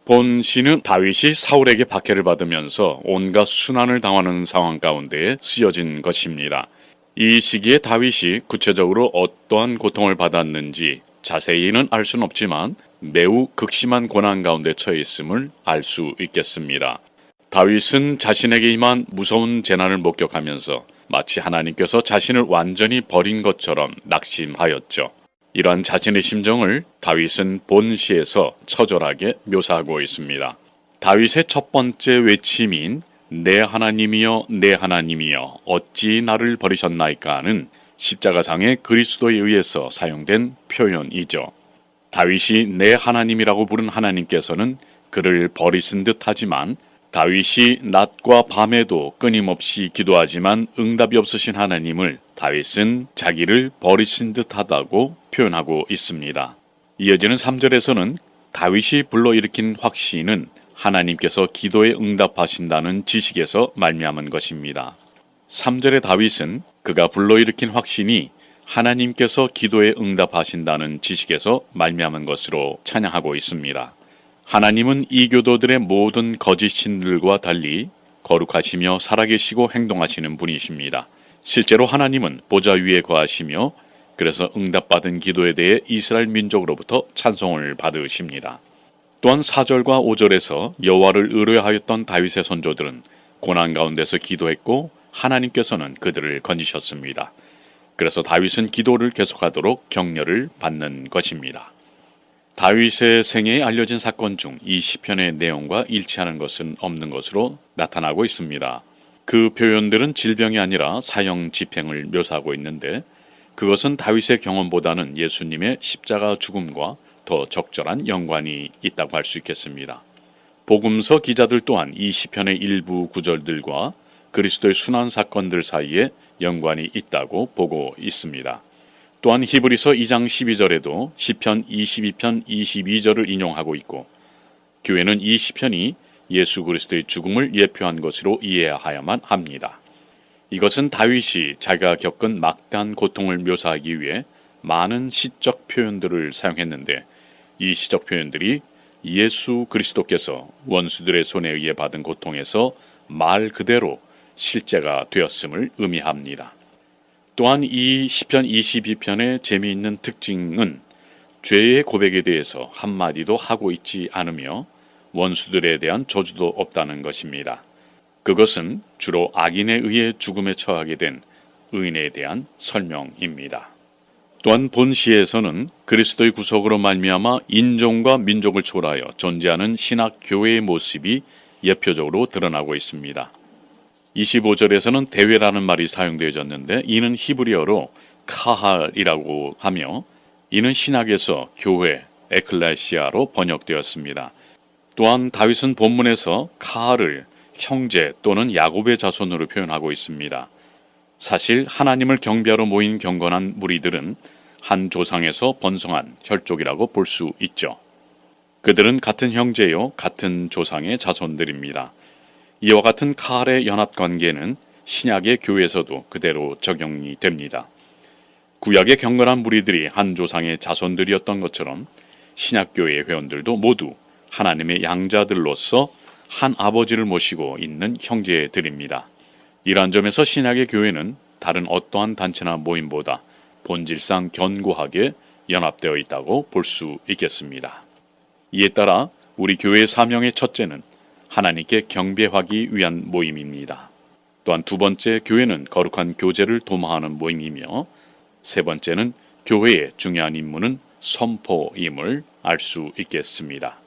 본 시는 다윗이 사울에게 박해를 받으면서 온갖 순환을 당하는 상황 가운데 쓰여진 것입니다. 이 시기에 다윗이 구체적으로 어떠한 고통을 받았는지 자세히는 알 수는 없지만 매우 극심한 고난 가운데 처해 있음을 알 수 있겠습니다. 다윗은 자신에게 임한 무서운 재난을 목격하면서 마치 하나님께서 자신을 완전히 버린 것처럼 낙심하였죠. 이러한 자신의 심정을 다윗은 본시에서 처절하게 묘사하고 있습니다. 다윗의 첫 번째 외침인 내 하나님이여 내 하나님이여 어찌 나를 버리셨나이까는 십자가상의 그리스도에 의해서 사용된 표현이죠. 다윗이 내 하나님이라고 부른 하나님께서는 그를 버리신 듯 하지만 다윗이 낮과 밤에도 끊임없이 기도하지만 응답이 없으신 하나님을 다윗은 자기를 버리신 듯하다고 표현하고 있습니다. 이어지는 3절에서는 다윗이 불러일으킨 확신은 하나님께서 기도에 응답하신다는 지식에서 말미암은 것입니다. 3절의 다윗은 그가 불러일으킨 확신이 하나님께서 기도에 응답하신다는 지식에서 말미암은 것으로 찬양하고 있습니다. 하나님은 이교도들의 모든 거짓 신들과 달리 거룩하시며 살아계시고 행동하시는 분이십니다. 실제로 하나님은 보좌 위에 거하시며 그래서 응답받은 기도에 대해 이스라엘 민족으로부터 찬송을 받으십니다. 또한 4절과 5절에서 여호와를 의뢰하였던 다윗의 선조들은 고난 가운데서 기도했고 하나님께서는 그들을 건지셨습니다. 그래서 다윗은 기도를 계속하도록 격려를 받는 것입니다. 다윗의 생애에 알려진 사건 중 이 시편의 내용과 일치하는 것은 없는 것으로 나타나고 있습니다. 그 표현들은 질병이 아니라 사형 집행을 묘사하고 있는데 그것은 다윗의 경험보다는 예수님의 십자가 죽음과 더 적절한 연관이 있다고 할 수 있겠습니다. 복음서 기자들 또한 이 시편의 일부 구절들과 그리스도의 순환 사건들 사이에 연관이 있다고 보고 있습니다. 또한 히브리서 2장 12절에도 시편 22편 22절을 인용하고 있고 교회는 이 시편이 예수 그리스도의 죽음을 예표한 것으로 이해해야만 합니다. 이것은 다윗이 자기가 겪은 막대한 고통을 묘사하기 위해 많은 시적 표현들을 사용했는데 이 시적 표현들이 예수 그리스도께서 원수들의 손에 의해 받은 고통에서 말 그대로 실제가 되었음을 의미합니다. 또한 이 시편 22편의 재미있는 특징은 죄의 고백에 대해서 한마디도 하고 있지 않으며 원수들에 대한 저주도 없다는 것입니다. 그것은 주로 악인에 의해 죽음에 처하게 된 의인에 대한 설명입니다. 또한 본시에서는 그리스도의 구속으로 말미암아 인종과 민족을 초월하여 존재하는 신학 교회의 모습이 예표적으로 드러나고 있습니다. 25절에서는 대회라는 말이 사용되어졌는데 이는 히브리어로 카할이라고 하며 이는 신학에서 교회, 에클레시아로 번역되었습니다. 또한 다윗은 본문에서 카할을 형제 또는 야곱의 자손으로 표현하고 있습니다. 사실 하나님을 경배하러 모인 경건한 무리들은 한 조상에서 번성한 혈족이라고 볼 수 있죠. 그들은 같은 형제요 같은 조상의 자손들입니다. 이와 같은 카할의 연합관계는 신약의 교회에서도 그대로 적용이 됩니다. 구약의 경건한 무리들이 한 조상의 자손들이었던 것처럼 신약교회의 회원들도 모두 하나님의 양자들로서 한 아버지를 모시고 있는 형제들입니다. 이러한 점에서 신약의 교회는 다른 어떠한 단체나 모임보다 본질상 견고하게 연합되어 있다고 볼 수 있겠습니다. 이에 따라 우리 교회의 사명의 첫째는 하나님께 경배하기 위한 모임입니다. 또한 두 번째 교회는 거룩한 교제를 도모하는 모임이며 세 번째는 교회의 중요한 임무는 선포임을 알 수 있겠습니다.